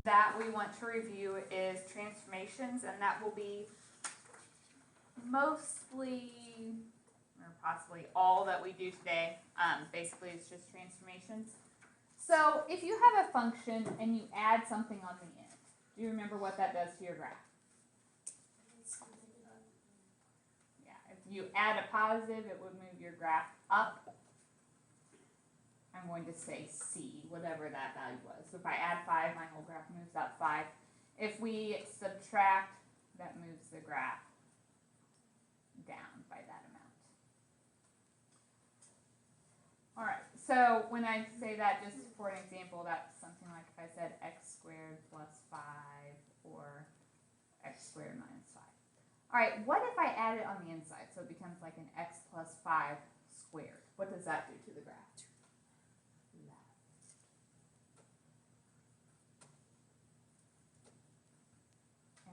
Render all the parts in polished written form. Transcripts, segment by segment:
that we want to review is transformations, and that will be mostly or possibly all that we do today. Basically, it's just transformations. So if you have a function and you add something on the end, do you remember what that does to your graph? Yeah, if you add a positive, it would move your graph up. I'm going to say C, whatever that value was. So if I add 5, my whole graph moves up 5. If we subtract, that moves the graph down by that amount. All right, so when I say that, just for an example, that's something like if I said x squared plus 5 or x squared minus 5. All right, what if I add it on the inside? So it becomes like an x plus 5 squared. What does that do to the graph?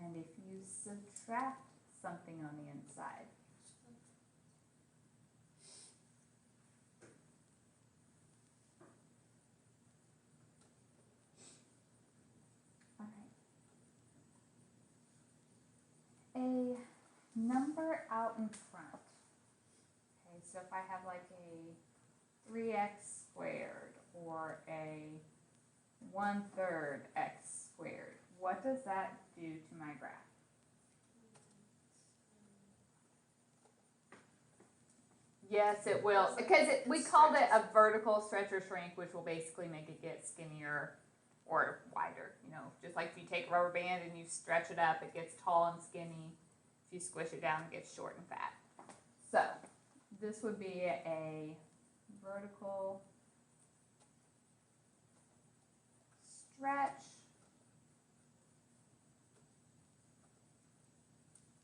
And if you subtract something on the inside, a number out in front. Okay, so if I have like a 3x squared or a 1/3 x squared, what does that do to my graph? Yes, it will, because we called it a vertical stretch or shrink, which will basically make it get skinnier or wider. You know, just like if you take a rubber band and you stretch it up, it gets tall and skinny. If you squish it down, it gets short and fat. So this would be a vertical stretch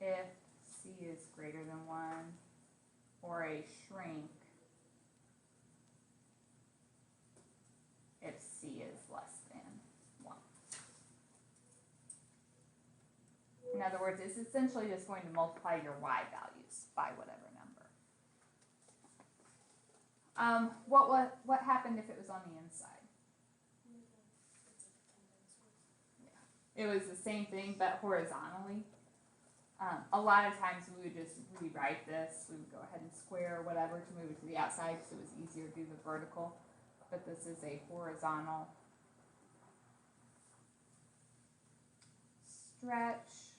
if C is greater than 1, or a shrink if C is less than 1. In other words, it's essentially just going to multiply your y values by whatever number. What happened if it was on the inside? Yeah. It was the same thing, but horizontally. A lot of times we would just rewrite this. We would go ahead and square or whatever to move it to the outside because it was easier to do the vertical. But this is a horizontal stretch.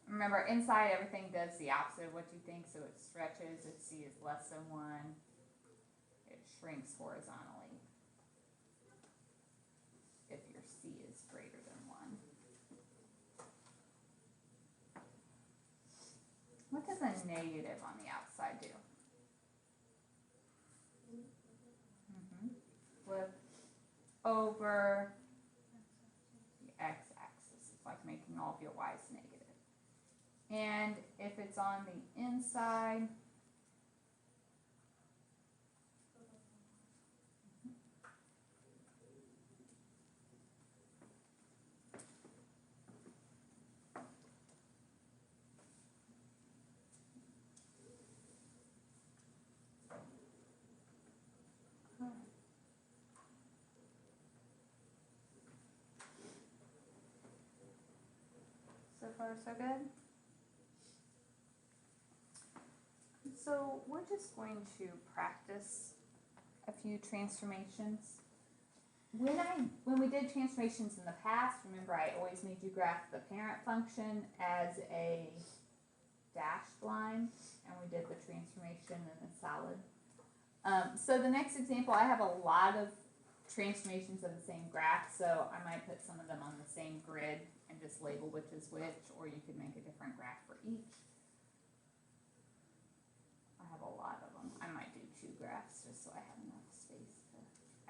Remember, inside everything does the opposite of what you think, so it stretches if C is less than 1. It shrinks horizontally if your C is greater than 1. What does a negative on the outside do? Flip over the x-axis. It's like making all of your y's negative. And if it's on the inside, so far so good. So we're just going to practice a few transformations. When we did transformations in the past, remember I always made you graph the parent function as a dashed line, and we did the transformation in a solid. So the next example, I have a lot of transformations of the same graph, so I might put some of them on the same grid and just label which is which, or you could make a different graph for each. I have a lot of them. I might do 2 graphs just so I have enough space to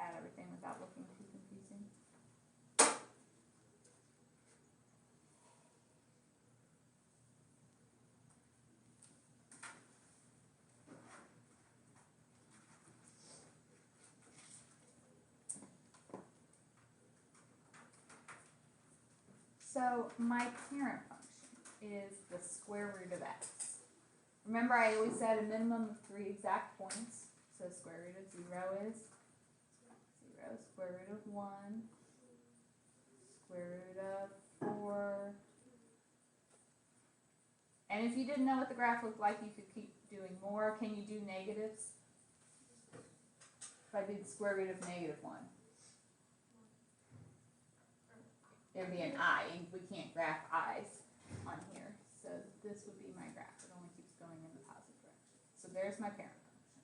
add everything without looking too confusing. So my parent function is the square root of x. Remember, I always said a minimum of 3 exact points. So square root of 0 is 0. Square root of 1 And if you didn't know what the graph looked like, you could keep doing more. Can you do negatives? If I did square root of -1, it would be an I. We can't graph I's on here. So this would be my graph. It only keeps going in the positive direction. So there's my parent function.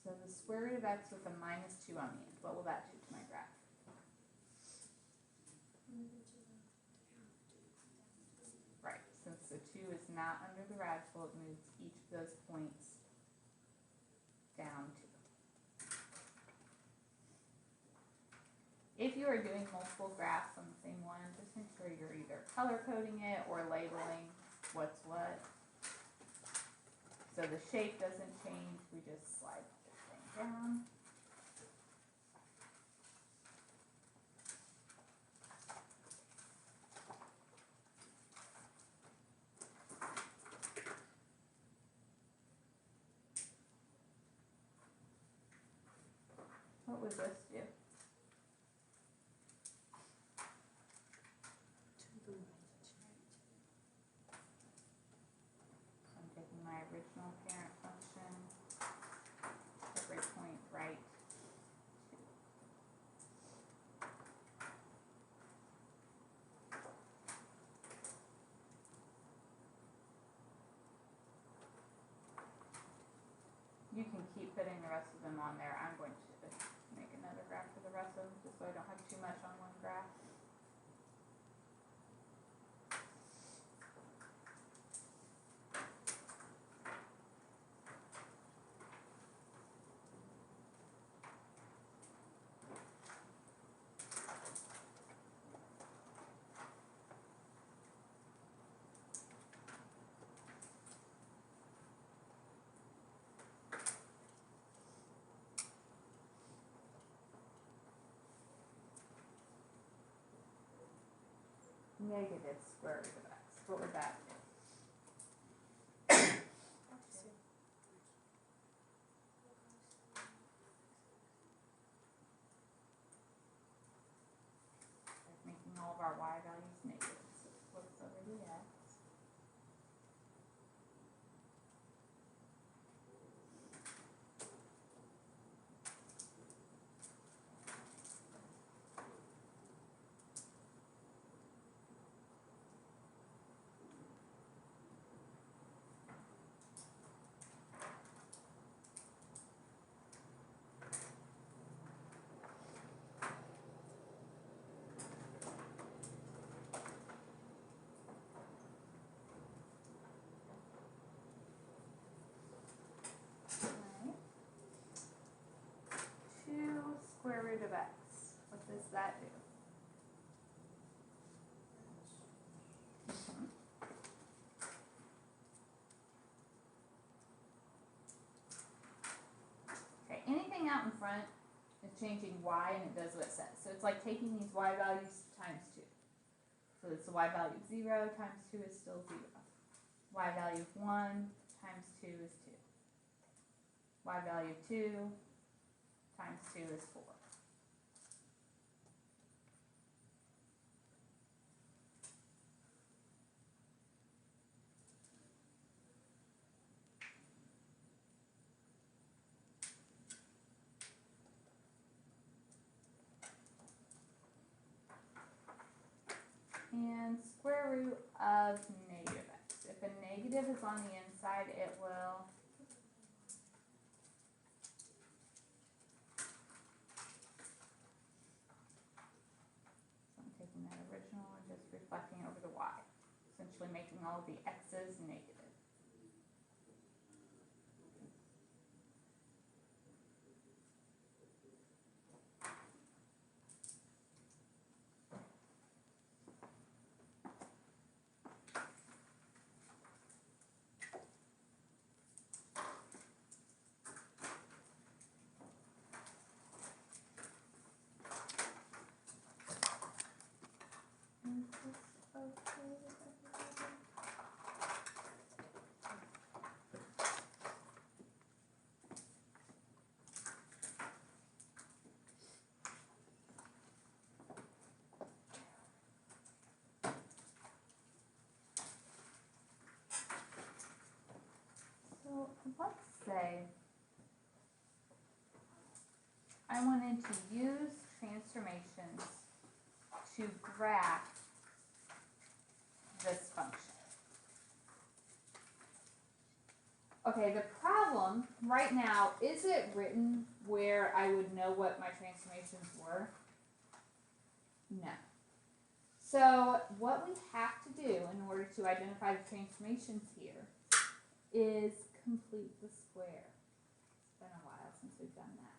So the square root of x with a -2 on the end. What will that do to my graph? Right. Since the 2 is not under the radical, it moves each of those points down 2. If you are doing multiple graphs on the same one, just make sure you're either color coding it or labeling what's what. So the shape doesn't change, we just slide this thing down. What would this do? So I'm taking my original parent function, every point right. You can keep putting the rest of them on there. I'm going to make another graph for the rest of them, just so I don't have too much on one graph. Negative square root of x. What would that do? Like making all of our y values negative. So it flips over the x. Right. 2 square root of x. What does that do? Okay, anything out in front is changing y and it does what it says. So it's like taking these y values times 2. So it's the y value of 0 times 2 is still 0. Y value of 1 times 2 is 2. Y value of 2 times 2 is 4. And square root of negative x. If a negative is on the inside, it will taking that original and just reflecting over the y, essentially making all of the x's negative. Is this okay with everybody? say, I wanted to use transformations to graph this function. Okay, the problem right now, is it written where I would know what my transformations were? No. So what we have to do in order to identify the transformations here is complete the square. It's been a while since we've done that.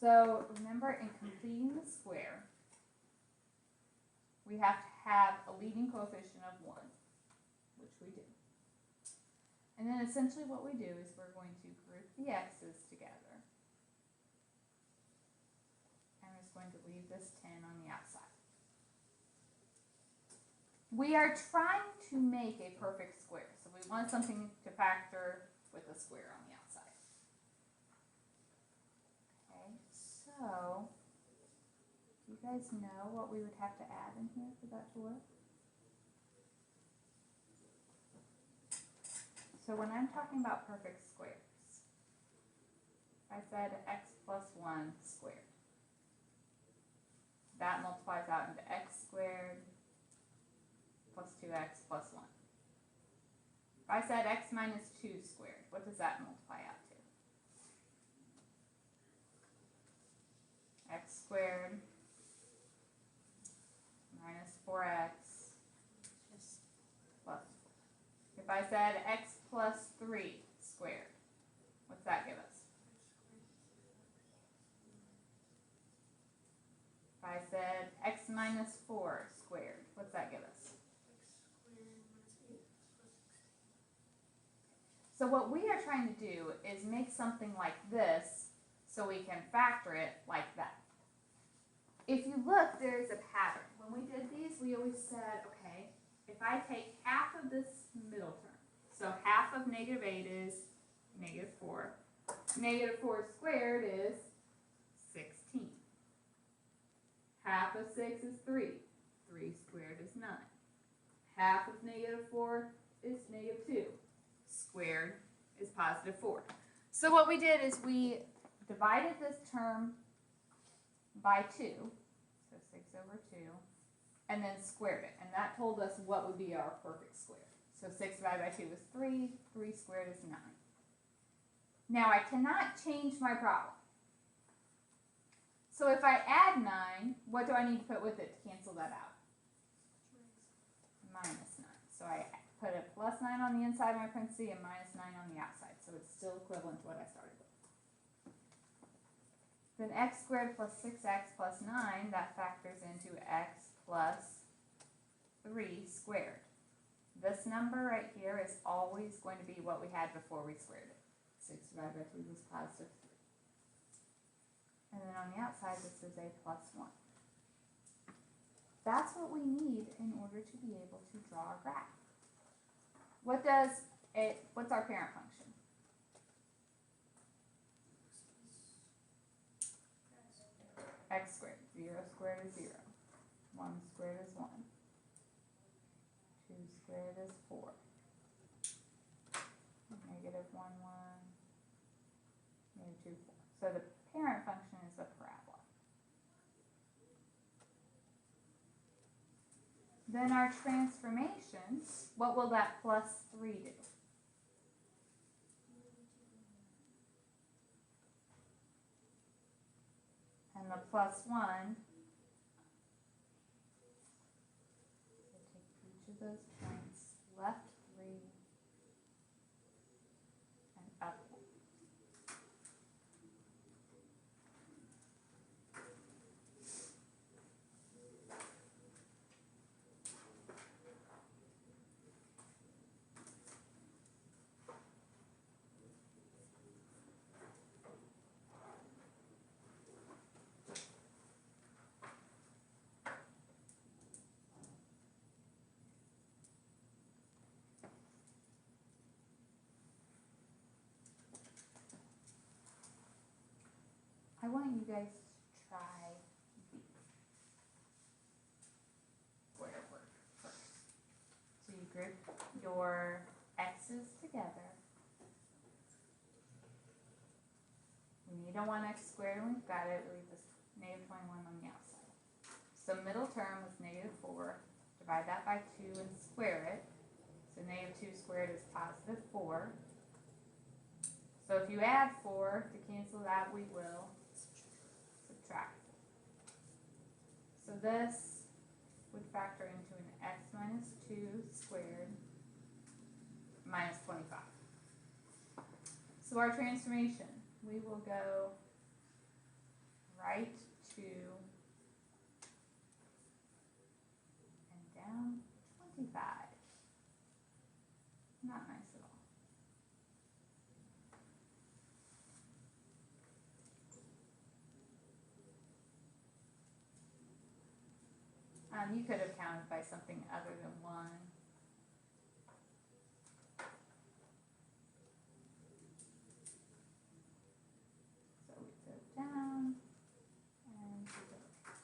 So remember, in completing the square, we have to have a leading coefficient of 1, which we do. And then essentially what we do is we're going to group the x's together. And we're just going to leave this 10 on the outside. We are trying to make a perfect square. So we want something to factor with a square on the outside. Okay, so do you guys know what we would have to add in here for that to work? So when I'm talking about perfect squares, I said x plus 1 squared. That multiplies out into x squared plus 2x plus 1. If I said x minus 2 squared, what does that multiply out to? X squared minus 4x plus 4. If I said x plus 3 squared, what's that give us? If I said x minus 4 squared, what's that give us? So what we are trying to do is make something like this so we can factor it like that. If you look, there's a pattern. When we did these, we always said, okay, if I take half of this middle term, so half of negative 8 is negative 4. Negative 4 squared is 16. Half of 6 is 3. 3 squared is 9. Half of negative 4 is negative 2. Squared is positive 4. So what we did is we divided this term by 2, so 6 over 2, and then squared it. And that told us what would be our perfect square. So 6 divided by 2 is 3. 3 squared is 9. Now I cannot change my problem. So if I add 9, what do I need to put with it to cancel that out? Minus 9. So I put a plus 9 on the inside of my parenthesis and minus 9 on the outside. So it's still equivalent to what I started with. Then x squared plus 6x plus 9, that factors into x plus 3 squared. This number right here is always going to be what we had before we squared it. 6 divided by 3 was positive 3. And then on the outside, this is a plus 1. That's what we need in order to be able to draw a graph. What's our parent function? X squared. 0 squared is 0. 1 squared is 1. 2 squared is 4. Negative 1, 1. Negative 2, 4. So the parent function is the parabola. Then our transformations, what will that plus 3 do? And the plus 1, so take each of those points, left 3, and up 1. I want you guys to try the square work first. So you group your x's together don't want x squared, and we've got it. We leave this negative 21 on the outside. So middle term was negative 4. Divide that by 2 and square it. So negative 2 squared is positive 4. So if you add 4 to cancel that, we will subtract. So this would factor into an x minus 2 squared minus 25. So our transformation, we will go right 2 and down 25. Not nice at all. You could have counted by something other than 1. So we go down and we go right.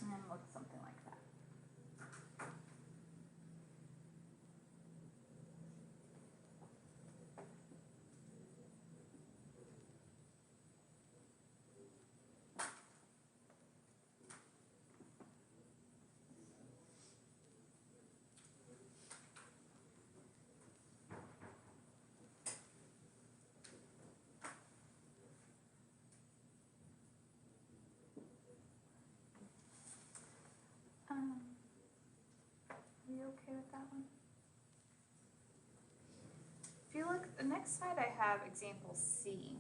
And look something like that. Are you okay with that one? If you look, the next slide I have example C.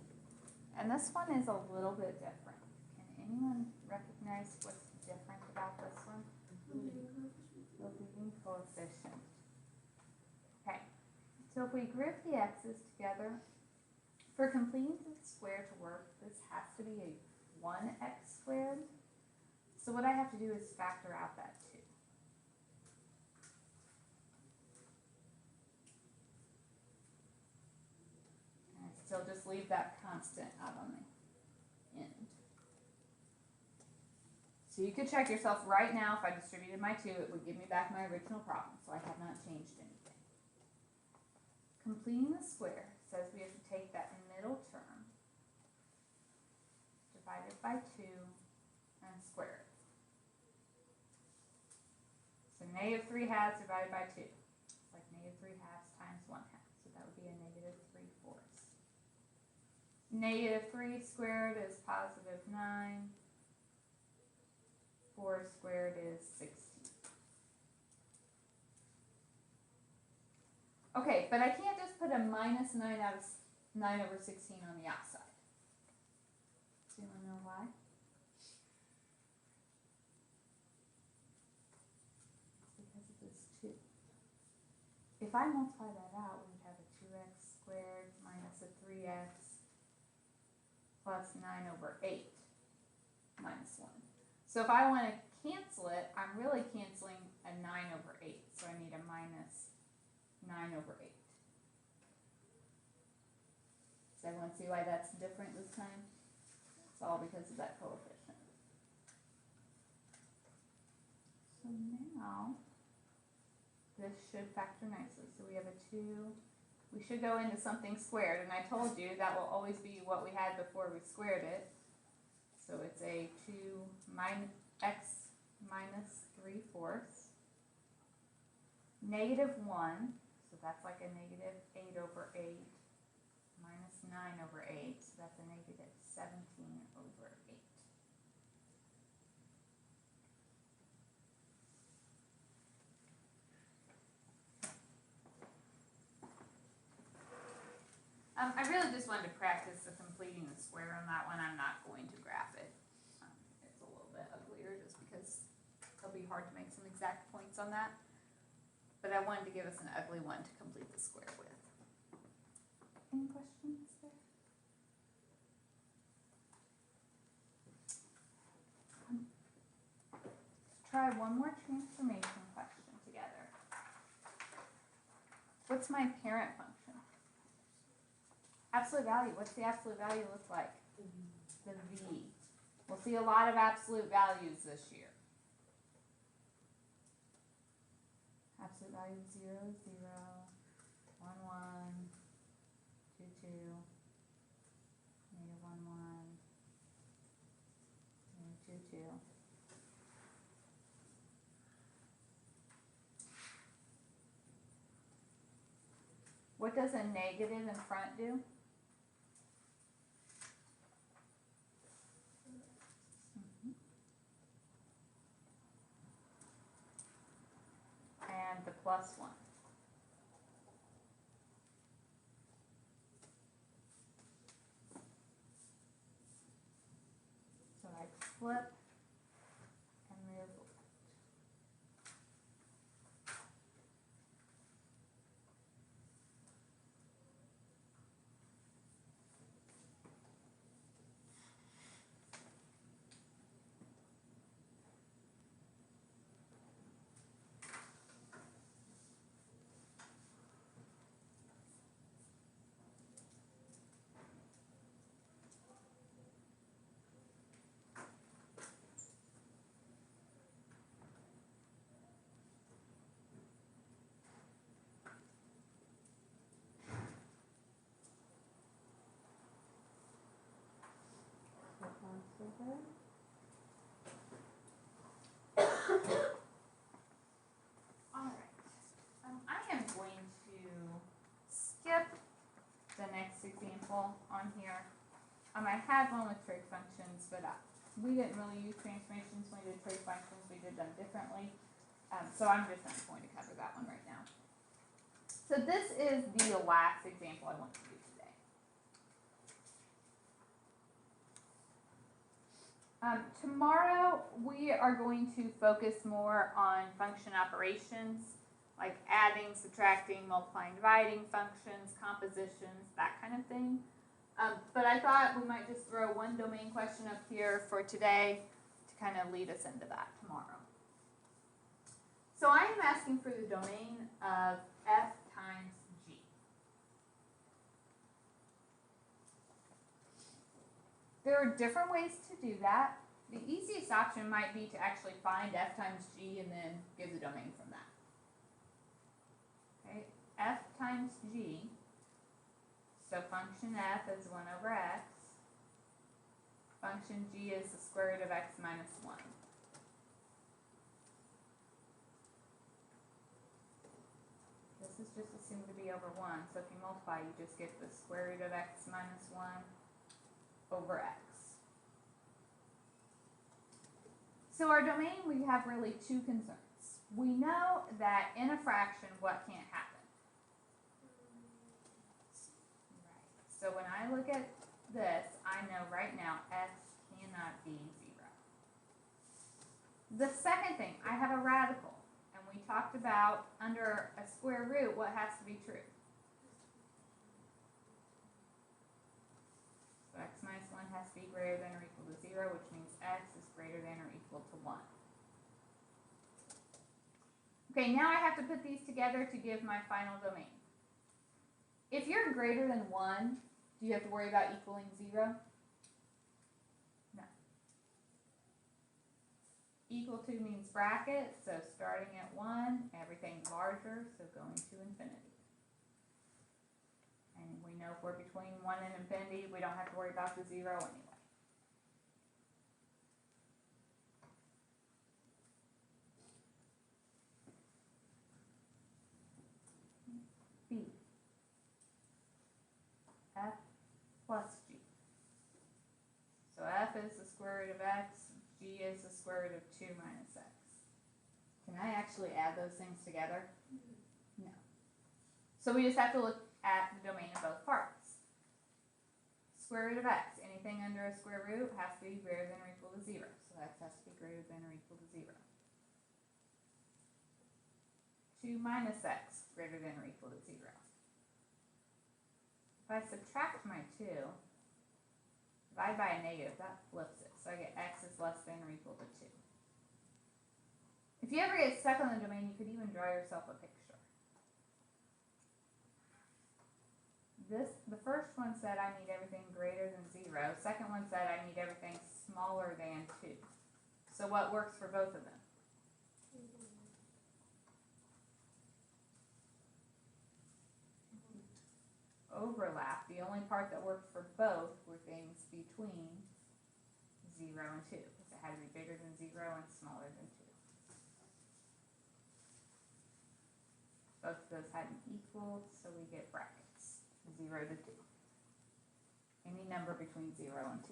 And this one is a little bit different. Can anyone recognize what's different about this one? The leading coefficient. Okay, so if we group the x's together, for completing the square to work, this has to be a 1x squared. So what I have to do is factor out that 2. And I still just leave that constant out on the end. So you could check yourself right now. If I distributed my 2, it would give me back my original problem. So I have not changed anything. Completing the square says we have to take that middle term, divide it by 2, and square it. So negative 3 halves divided by 2. It's like negative 3 halves times 1 half. So that would be a negative 3/4. Negative 3 squared is positive 9. 4 squared is 16. Okay, but I can't just put a minus 9 out of 9 over 16 on the outside. Does anyone know why? Because of this 2. If I multiply that out, we would have a 2x squared minus a 3x plus 9 over 8 minus 1. So if I want to cancel it, I'm really canceling a 9 over 8. So I need a minus 9 over 8. Does everyone see why that's different this time? It's all because of that coefficient. So now, this should factor nicely. So we have a 2. We should go into something squared. And I told you that will always be what we had before we squared it. So it's a 2 x minus 3/4. Negative 1, so that's like a negative 8 over 8 minus 9 over 8, so that's a negative 17 over 8. I really just wanted to practice the completing the square on that one. I'm not going to graph it. It's a little bit uglier just because it'll be hard to make some exact points on that. But I wanted to give us an ugly one to complete the square with. Any questions there? Try one more transformation question together. What's my parent function? Absolute value. What's the absolute value look like? The V. We'll see a lot of absolute values this year. absolute value of 0, 0, 1, 1, 2, 2, negative 1, 1, negative 2, 2. What does a negative in front do? And the plus 1. So I flip and move left. Alright, I am going to skip the next example on here. I had one with trig functions, but we didn't really use transformations when we did trig functions. We did them differently. So I'm just not going to cover that one right now. So this is the last example I want to do today. Tomorrow we are going to focus more on function operations, like adding, subtracting, multiplying, dividing functions, compositions, that kind of thing. But I thought we might just throw one domain question up here for today to kind of lead us into that tomorrow. So I am asking for the domain of f times g. There are different ways to do that. The easiest option might be to actually find f times g and then give the domain from that. Okay, f times g, so function f is 1 over x, function g is the square root of x minus 1. This is just assumed to be over 1, so if you multiply, you just get the square root of x minus 1 over x. So our domain, we have really two concerns. We know that in a fraction, what can't happen? Right. So when I look at this, I know right now x cannot be 0. The second thing, I have a radical. And we talked about under a square root, what has to be true? So x minus 1 has to be greater than or equal to 0, which means x is greater than or equal to 1. Okay, now I have to put these together to give my final domain. If you're greater than 1, do you have to worry about equaling 0? No. Equal to means bracket, so starting at 1, everything's larger, so going to infinity. And we know if we're between 1 and infinity, we don't have to worry about the 0 anyway. B. F plus g. So f is the square root of x, g is the square root of 2 minus x. Can I actually add those things together? No. So we just have to look at the domain of both parts. Square root of x, anything under a square root has to be greater than or equal to 0. So x has to be greater than or equal to 0. 2 minus x greater than or equal to 0. If I subtract my 2, divide by a negative, that flips it. So I get x is less than or equal to 2. If you ever get stuck on the domain, you could even draw yourself a picture. The first one said I need everything greater than 0. Second one said I need everything smaller than 2. So what works for both of them? overlap. The only part that worked for both were things between 0 and 2, because it had to be bigger than 0 and smaller than 2. Both of those had an equal, so we get brackets, 0 to 2. Any number between 0 and 2.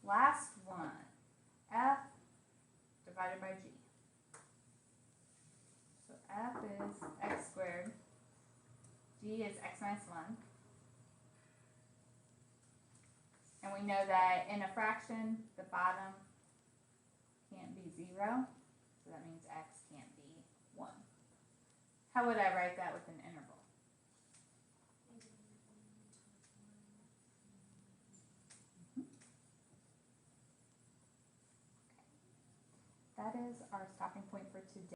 Last one, f divided by g. So f is x squared, g is x minus 1. And we know that in a fraction, the bottom can't be 0, so that means x can't be 1. How would I write that with an interval? That is our stopping point for today.